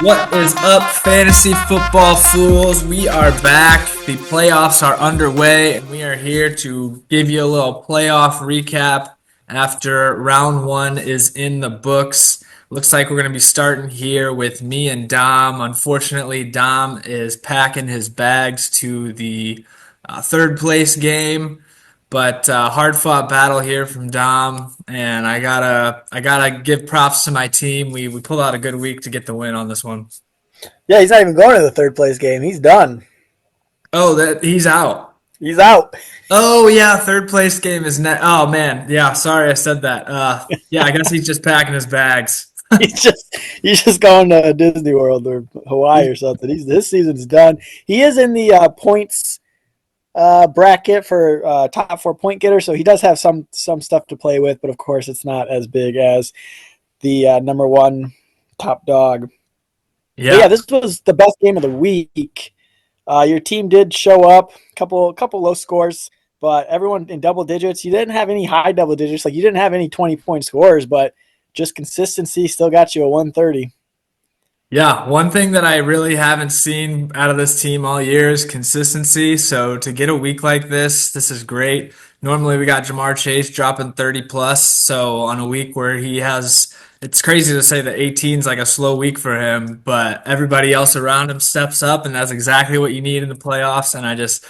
What is up, fantasy football fools? We are back. The playoffs are underway, and we are here to give you a little playoff recap after round one is in the books. Looks like we're going to be starting here with me and Dom. Unfortunately, Dom is packing his bags to the third place game. But hard fought battle here from Dom, and I gotta give props to my team. We pulled out a good week to get the win on this one. Yeah, he's not even going to the third place game. He's done. Oh, that he's out. He's out. Oh yeah, third place game is net. Oh man, yeah. Sorry, I said that. Yeah, I guess he's just packing his bags. He's just going to Disney World or Hawaii or something. This season's done. He is in the points bracket for top 4 point getter, so he does have some stuff to play with. But of course, it's not as big as the number one top dog. But Yeah, yeah, this was the best game of the week. Your team did show up, couple low scores, but everyone in double digits. You didn't have any high double digits, like you didn't have any 20-point scores, but just consistency still got you a 130. yeah. One thing that I really haven't seen out of this team all year is consistency. So to get a week like this is great. Normally we got Jamar Chase dropping 30 plus. So on a week where he has, it's crazy to say that 18 is like a slow week for him, but everybody else around him steps up, and that's exactly what you need in the playoffs. And I just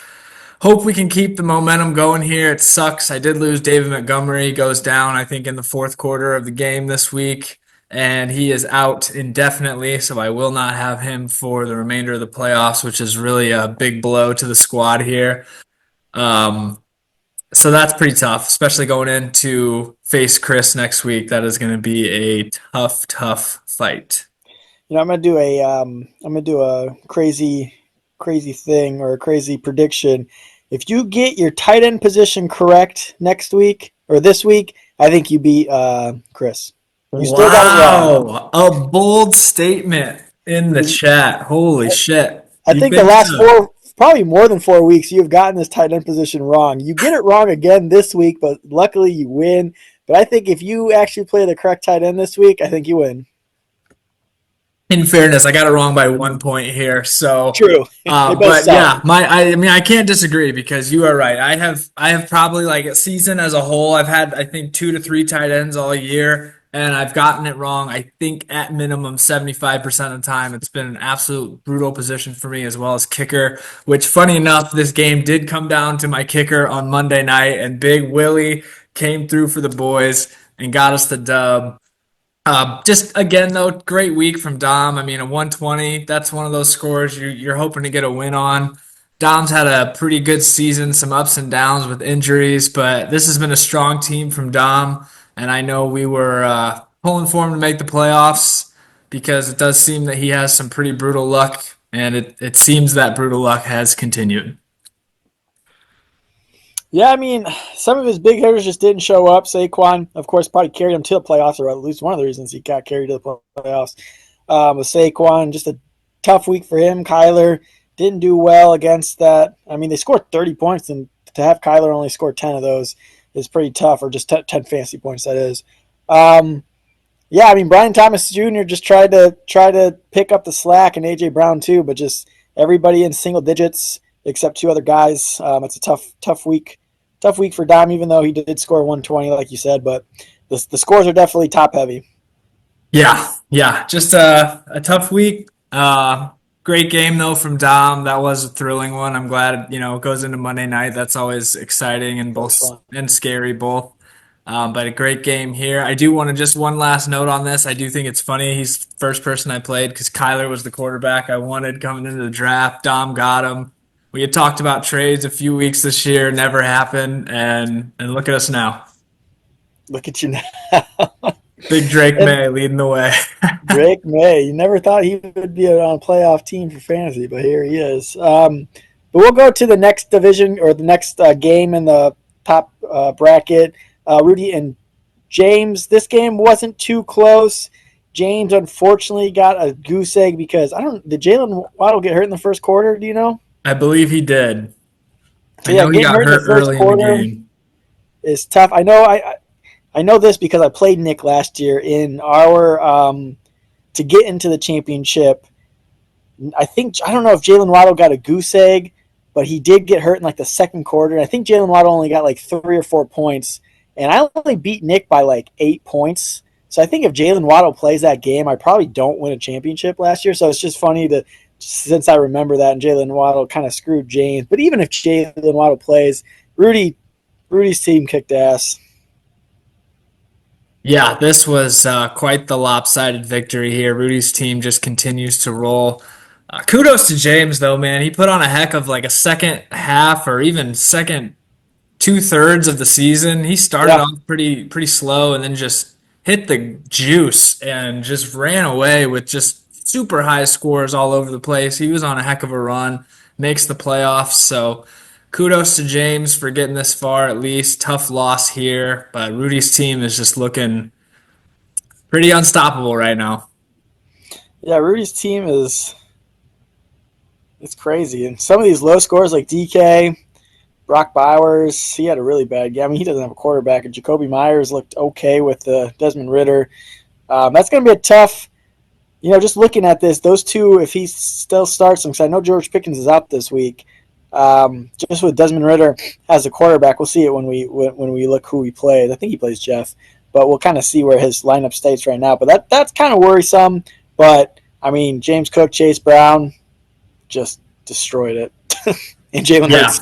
hope we can keep the momentum going here. It sucks. I did lose David Montgomery. He goes down, I think, in the fourth quarter of the game this week, and he is out indefinitely. So I will not have him for the remainder of the playoffs, which is really a big blow to the squad here. Um, so that's pretty tough, especially going into face Chris next week. That is going to be a tough, tough fight. I'm gonna do a crazy thing or a crazy prediction. If you get your tight end position correct next week or this week, I think you beat Chris. You still got it wrong. Wow, a bold statement in the chat. Holy shit. I You think the think last so? probably more than 4 weeks, you've gotten this tight end position wrong. You get it wrong again this week, but luckily you win. But I think if you actually play the correct tight end this week, I think you win. In fairness, I got it wrong by 1 point here. So, True. They both but suck. yeah, I mean, I can't disagree because you are right. I have probably like a season as a whole. I've had, I think, 2 to 3 tight ends all year, and I've gotten it wrong. I think at minimum 75% of the time. It's been an absolute brutal position for me, as well as kicker, which funny enough, this game did come down to my kicker on Monday night, and Big Willie came through for the boys and got us the dub. Just again though, great week from Dom. I mean, a 120. That's one of those scores you're hoping to get a win on. Dom's had a pretty good season, some ups and downs with injuries, but this has been a strong team from Dom, and I know we were pulling for him to make the playoffs because it does seem that he has some pretty brutal luck, and it seems that brutal luck has continued. Yeah, I mean, some of his big hitters just didn't show up. Saquon, of course, probably carried him to the playoffs, or at least one of the reasons he got carried to the playoffs. With Saquon, just a tough week for him. Kyler didn't do well against that. I mean, they scored 30 points, and to have Kyler only score 10 of those is pretty tough, or just 10 fantasy points, that is. Um, yeah, I mean, Brian Thomas Jr. just tried to pick up the slack, and A.J. Brown too, but just everybody in single digits except two other guys. It's a tough week for Dom, even though he did score 120, like you said. But the scores are definitely top heavy. Yeah, yeah, just a tough week. Great game though from Dom. That was a thrilling one. I'm glad it goes into Monday night. That's always exciting and That was both fun. and scary both. But a great game here. I do want to just one last note on this. I do think it's funny. He's the first person I played because Kyler was the quarterback I wanted coming into the draft. Dom got him. We had talked about trades a few weeks this year, never happened, and look at us now. Look at you now. Big Drake And May leading the way. Drake May, you never thought he would be on a playoff team for fantasy, but here he is. But we'll go to the next division or the next game in the top bracket. Rudy and James. This game wasn't too close. James unfortunately got a goose egg because I don't. Did Jalen Waddle get hurt in the first quarter? Do you know? I believe he did. So I yeah, know he getting got hurt in the hurt first early in the quarter game. is tough. I know. I know this because I played Nick last year in our to get into the championship. I don't know if Jalen Waddle got a goose egg, but he did get hurt in like the second quarter. I think Jalen Waddle only got like 3 or 4 points, and I only beat Nick by like 8 points. So I think if Jalen Waddle plays that game, I probably don't win a championship last year. So it's just funny to, since I remember that, and Jalen Waddle kind of screwed James. But even if Jalen Waddle plays, Rudy's team kicked ass. Yeah, this was quite the lopsided victory here. Rudy's team just continues to roll. Kudos to James, though, man. He put on a heck of like a second half or even second 2/3 of the season. He started Yeah, off pretty slow and then just hit the juice and just ran away with just super high scores all over the place. He was on a heck of a run, makes the playoffs. So kudos to James for getting this far at least. Tough loss here, but Rudy's team is just looking pretty unstoppable right now. yeah. Rudy's team is it's crazy, and some of these low scores like DK, Brock Bowers, he had a really bad game. I mean, he doesn't have a quarterback, and Jacoby Myers looked okay with Desmond Ritter. That's going to be a tough. Just looking at this, those two, if he still starts them, because I know George Pickens is out this week. Just with Desmond Ritter as a quarterback, we'll see it when we look who he plays. I think he plays Jeff, but we'll kind of see where his lineup states right now. But that's kind of worrisome. But I mean, James Cook, Chase Brown, just destroyed it, and Jalen Yeah. Hurts.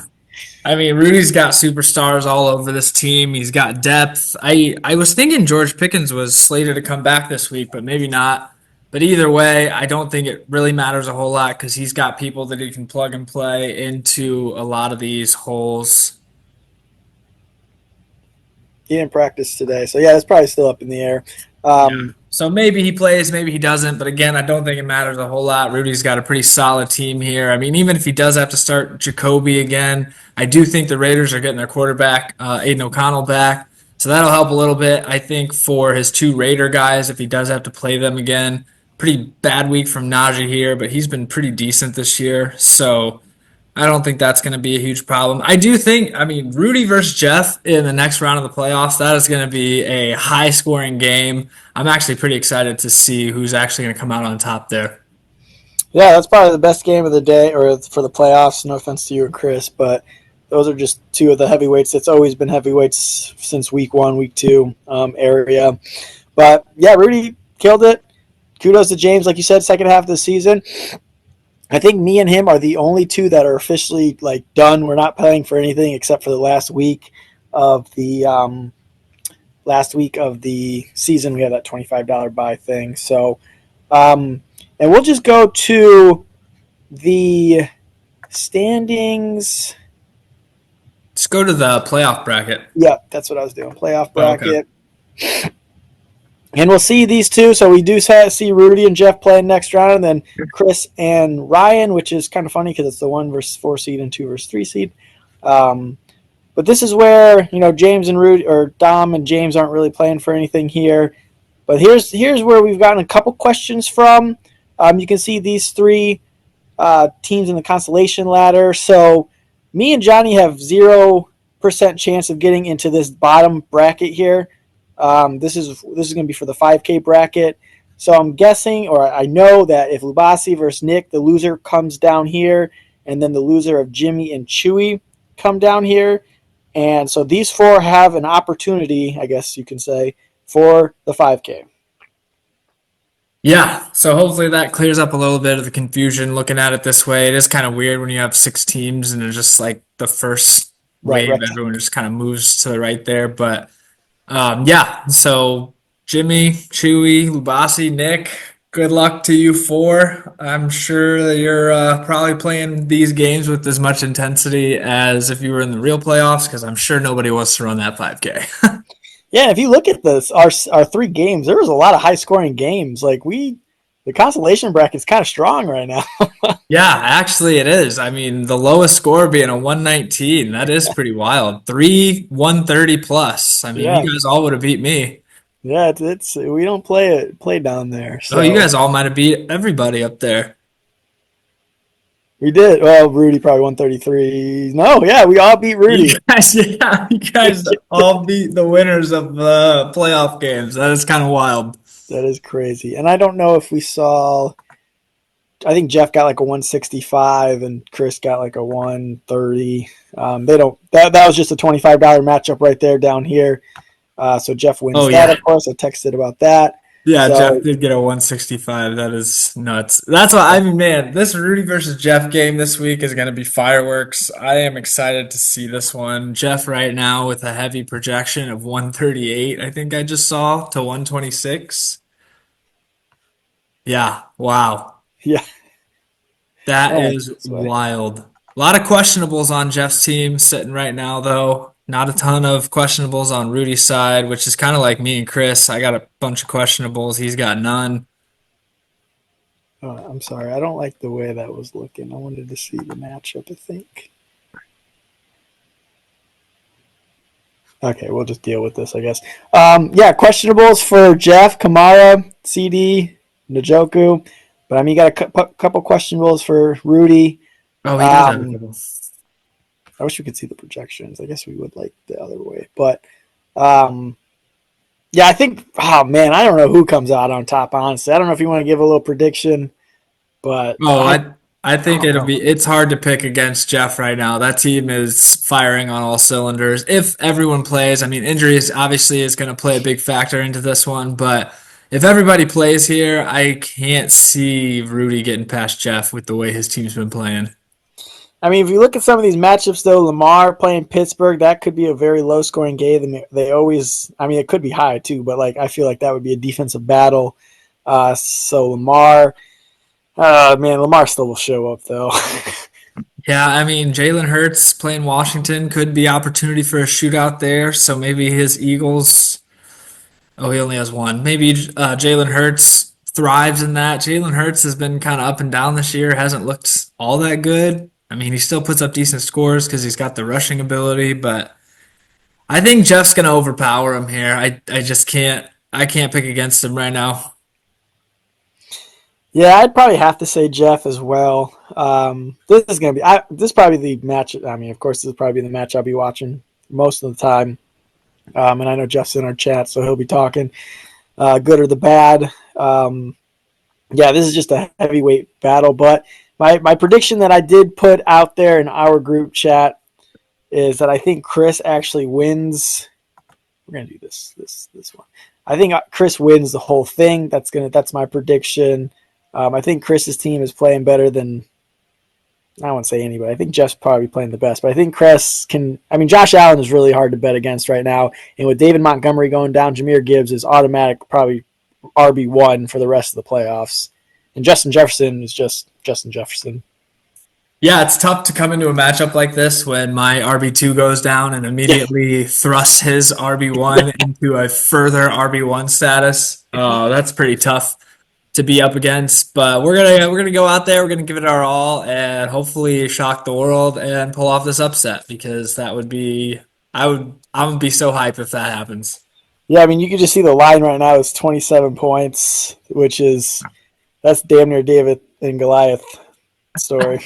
I mean, Rudy's got superstars all over this team. He's got depth. I was thinking George Pickens was slated to come back this week, but maybe not. But either way, I don't think it really matters a whole lot because he's got people that he can plug and play into a lot of these holes. He didn't practice today, so yeah, that's probably still up in the air. Yeah. Um, So maybe he plays, maybe he doesn't. But again, I don't think it matters a whole lot. Rudy's got a pretty solid team here. I mean, even if he does have to start Jacoby again, I do think the Raiders are getting their quarterback, Aiden O'Connell, back. So that'll help a little bit, I think, for his two Raider guys if he does have to play them again. Pretty bad week from Najee here, but he's been pretty decent this year. So I don't think that's going to be a huge problem. I do think, I mean, Rudy versus Jeff in the next round of the playoffs, that is going to be a high scoring game. I'm actually pretty excited to see who's actually going to come out on top there. yeah, that's probably the best game of the day or for the playoffs. No offense to you and Chris, but those are just two of the heavyweights. It's always been heavyweights since week one, week two area. But yeah, Rudy killed it. Kudos to James, like you said, second half of the season. I think me and him are the only two that are officially like done. We're not playing for anything except for the last week of the season. We had that $25 buy thing. So, and we'll just go to the standings. Let's go to the playoff bracket. Yeah, that's what I was doing. Playoff Oh, okay. bracket. And we'll see these two. So we do see Rudy and Jeff playing next round, and then Chris and Ryan, which is kind of funny because it's the 1 versus 4 seed and 2 versus 3 seed. But this is where James and Rudy, or Dom and James, aren't really playing for anything here. But here's where we've gotten a couple questions from. You can see these three teams in the consolation ladder. So me and Johnny have 0% chance of getting into this bottom bracket here. This is going to be for the 5K bracket. So I'm guessing, or I know that if Lubasi versus Nick, the loser comes down here, and then the loser of Jimmy and Chewy come down here. And so these four have an opportunity, I guess you can say, for the 5K. Yeah, so hopefully that clears up a little bit of the confusion looking at it this way. It is kind of weird when you have 6 teams and it's just like the first Right, wave, right. everyone just kind of moves to the right there. But yeah, so Jimmy, Chewy, Lubasi, Nick, good luck to you four. I'm sure that you're probably playing these games with as much intensity as if you were in the real playoffs, because I'm sure nobody wants to run that 5K. Yeah, if you look at this, our 3 games, there was a lot of high scoring games. Like the consolation bracket's kind of strong right now. Yeah, actually it is. I mean, the lowest score being a 119, that is pretty wild. 130 plus. I mean, Yeah, you guys all would have beat me. yeah, it's we don't play down there, Oh, you so guys all might have beat everybody up there. we did. Well, Rudy probably 133. No, yeah, we all beat You Rudy. guys, yeah, you guys all beat the winners of the playoff games. That is kind of wild. That is crazy. And I don't know if we saw. I think Jeff got like a 165 and Chris got like a 130. They don't. That was just a $25 matchup right there down here. So Jeff wins Oh that. yeah. Of course, I texted about that. Yeah, Jeff So did get a 165. That is nuts. That's what I mean, man. This Rudy versus Jeff game this week is going to be fireworks. I am excited to see this one. Jeff right now with a heavy projection of 138, I think I just saw, to 126. Yeah, wow. yeah, That I like is this way. wild. A lot of questionables on Jeff's team sitting right now, though. Not a ton of questionables on Rudy's side, which is kind of like me and Chris. I got a bunch of questionables. He's got none. I'm sorry. I don't like the way that was looking. I wanted to see the matchup. I think. Okay, we'll just deal with this, I guess. Yeah, questionables for Jeff, Kamara, CD, Njoku. But I mean, you got a couple questionables for Rudy. Oh, he does have a Um, couple. I wish we could see the projections. I guess we would like the other way. But um, yeah, I think, oh man, I don't know who comes out on top, honestly. I don't know if you want to give a little prediction, but Oh, I I think don't know. it's hard to pick against Jeff right now. That team is firing on all cylinders. If everyone plays, I mean, injuries obviously is going to play a big factor into this one, but if everybody plays here, I can't see Rudy getting past Jeff with the way his team's been playing. I mean, if you look at some of these matchups, though, Lamar playing Pittsburgh, that could be a very low scoring game. They always, I mean, it could be high too, but like I feel like that would be a defensive battle. So Lamar, man, Lamar still will show up though. Yeah, I mean, Jalen Hurts playing Washington could be opportunity for a shootout there. So maybe his Eagles. Oh, he only has one. Maybe Jalen Hurts thrives in that. Jalen Hurts has been kind of up and down this year. Hasn't looked all that good. I mean, he still puts up decent scores because he's got the rushing ability, but I think Jeff's gonna overpower him here. I just can't. I can't pick against him right now. Yeah, I'd probably have to say Jeff as well. This is gonna be this is probably the match. I mean, of course, this is probably the match I'll be watching most of the time. And I know Jeff's in our chat, so he'll be talking good or the bad. Yeah, this is just a heavyweight battle. But my prediction that I did put out there in our group chat is that I think Chris actually wins. We're gonna do this one. I think Chris wins the whole thing. That's my prediction. I think Chris's team is playing better than I won't say anybody. I think Jeff's probably playing the best, but I think Chris can. I mean, Josh Allen is really hard to bet against right now, and with David Montgomery going down, Jahmyr Gibbs is automatic, probably RB1 for the rest of the playoffs, and Justin Jefferson is just Justin Jefferson. Yeah, it's tough to come into a matchup like this when my RB2 goes down and Yeah, immediately thrusts his RB1 into a further RB1 status. That's pretty tough to be up against, but we're gonna go out there, we're gonna give it our all and hopefully shock the world and pull off this upset because that would be I would be so hyped if that happens. yeah. I mean, you can just see the line right now is 27 points, which is that's damn near David and Goliath story.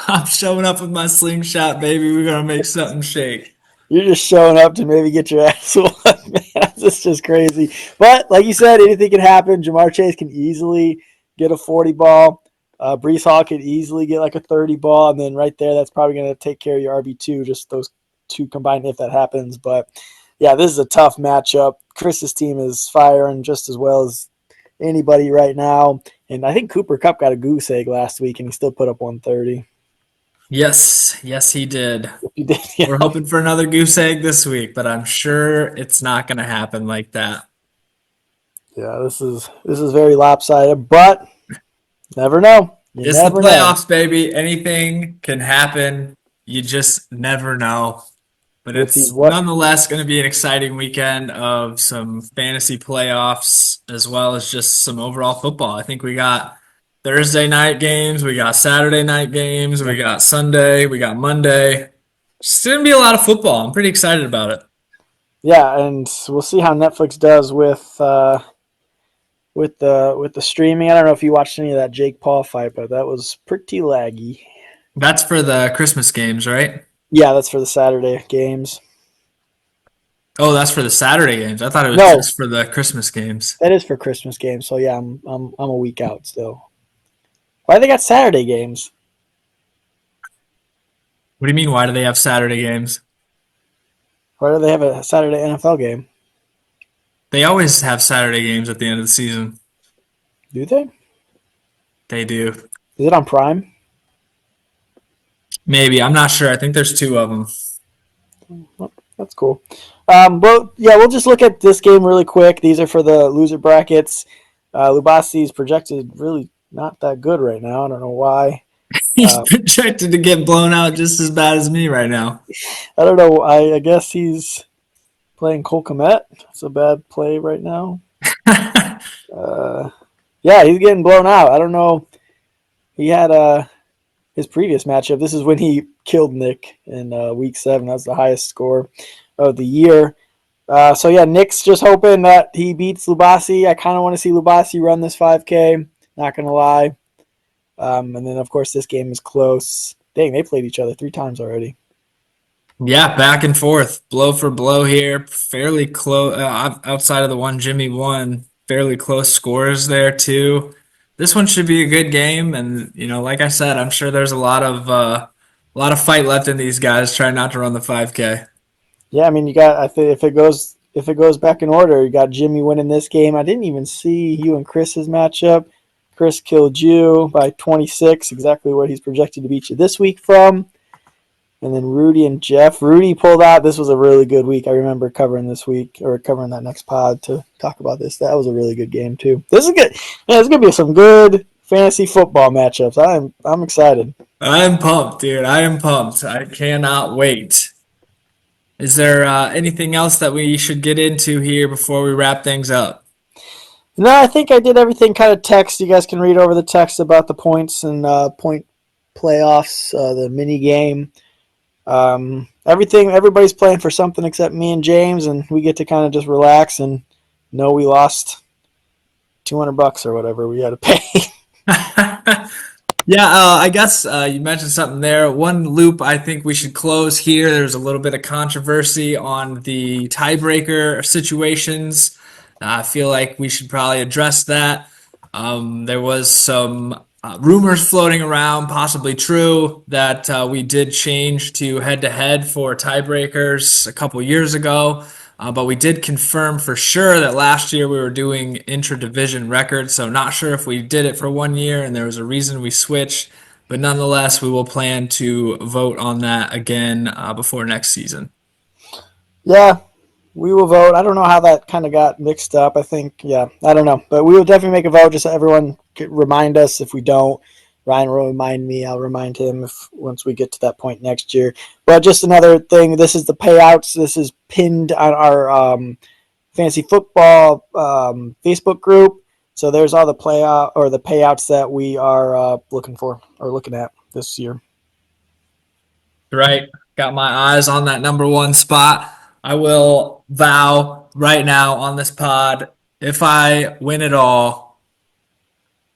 I'm showing up with my slingshot, baby. We're gonna make something shake. You're just showing up to maybe get your ass whooped, man. This is just crazy. But like you said, anything can happen. Jamar Chase can easily get a 40 ball. Brees Hall could easily get like a 30 ball. And then right there, that's probably going to take care of your RB2, just those two combined if that happens. But yeah, this is a tough matchup. Chris's team is firing just as well as anybody right now. And I think Cooper Kupp got a goose egg last week and he still put up 130. Yes, yes, he did. He did, We're yeah. hoping for another goose egg this week, but I'm sure it's not gonna happen like that. Yeah, this is very lopsided, but never know. You It's the never know. playoffs, baby. Anything can happen. You just never know. But With these it's what? nonetheless going to be an exciting weekend of some fantasy playoffs as well as just some overall football. I think we got Thursday night games, we got Saturday night games, we got Sunday, we got Monday. It's going to be a lot of football. I'm pretty excited about it. Yeah, and we'll see how Netflix does with the streaming. I don't know if you watched any of that Jake Paul fight, but that was pretty laggy. That's for the Christmas games, right? Yeah, that's for the Saturday games. Oh, that's for the Saturday games. I thought it was No, just for the Christmas games. that is for Christmas games. So yeah, I'm a week out still. Why they got Saturday games? What do you mean? Why do they have Saturday games? Why do they have a Saturday NFL game? They always have Saturday games at the end of the season. Do they? They do. Is it on Prime? Maybe. I'm not sure. I think there's two of them. Oh, that's cool. Well, yeah, we'll just look at this game really quick. These are for the loser brackets. Lubasi is projected really not that good right now. I don't know why. He's Uh, projected to get blown out just as bad as me right now. I don't know. I guess he's playing Cole Komet. It's a bad play right now. Uh, yeah, he's getting blown out. I don't know. He had his previous matchup. This is when he killed Nick in week 7. That's the highest score of the year. So yeah, Nick's just hoping that he beats Lubasi. I kind of want to see Lubasi run this 5K. Not gonna lie. And then of course this game is close. Dang, they played each other 3 times already. Yeah, back and forth, blow for blow here. Fairly close outside of the one Jimmy won. Fairly close scores there too. This one should be a good game, and like I said, I'm sure there's a lot of fight left in these guys trying not to run the 5K. Yeah, I mean you got. I think if it goes back in order, you got Jimmy winning this game. I didn't even see you and Chris's matchup. Chris killed you by 26, exactly what he's projected to beat you this week from. And then Rudy and Jeff. Rudy pulled out. This was a really good week. I remember covering this week or covering that next pod to talk about this. That was a really good game too. This is good. Yeah, there's gonna be some good fantasy football matchups. I'm excited. I'm pumped, dude. I am pumped. I cannot wait. Is there anything else that we should get into here before we wrap things up? No, I think I did everything kind of text. You guys can read over the text about the points and point playoffs, the mini game. Everything. Everybody's playing for something except me and James, and we get to kind of just relax and know we lost $200 or whatever we had to pay. Yeah, I guess you mentioned something there. One loop I think we should close here. There's a little bit of controversy on the tiebreaker situations. I feel like we should probably address that. There was some rumors floating around, possibly true, that we did change to head-to-head for tiebreakers a couple years ago. But we did confirm for sure that last year we were doing intra-division records, so not sure if we did it for one year and there was a reason we switched, but nonetheless, we will plan to vote on that again before next season. Yeah, we will vote. I don't know how that kind of got mixed up. I think, yeah, I don't know. But we will definitely make a vote just so everyone could remind us. If we don't, Ryan will remind me. I'll remind him if once we get to that point next year. But just another thing, this is the payouts. This is pinned on our fantasy football Facebook group. So there's all the playout or the payouts that we are looking for or looking at this year. Right. Got my eyes on that number one spot. I will vow right now on this pod, if I win it all,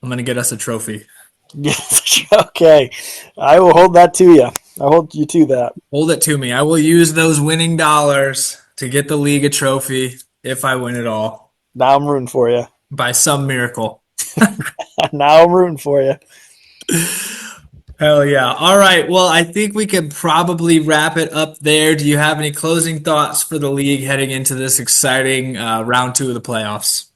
I'm going to get us a trophy. Yes. Okay. I will hold that to you. I hold you to that. Hold it to me. I will use those winning dollars to get the league a trophy if I win it all Now I'm rooting for you. by some miracle. Now I'm rooting for you. Hell yeah. All right. Well, I think we could probably wrap it up there. Do you have any closing thoughts for the league heading into this exciting round 2 of the playoffs?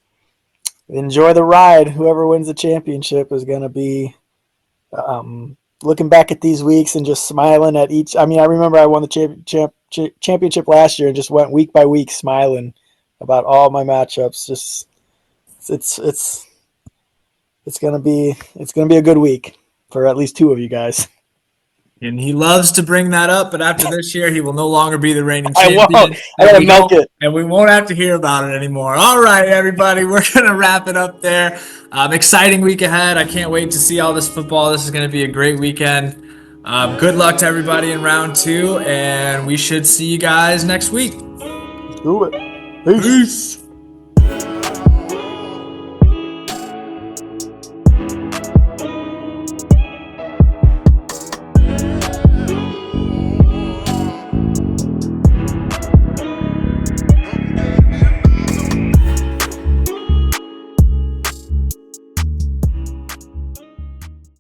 Enjoy the ride. Whoever wins the championship is going to be looking back at these weeks and just smiling at each. I mean, I remember I won the championship last year and just went week by week smiling about all my matchups. Just it's gonna be a good week for at least 2 of you guys. And he loves to bring that up, but after this year, he will no longer be the reigning I champion. won't. I gotta milk it. And we won't have to hear about it anymore. All right, everybody, we're going to wrap it up there. Exciting week ahead. I can't wait to see all this football. This is going to be a great weekend. Good luck to everybody in round 2, and we should see you guys next week. Do it. Peace. Peace.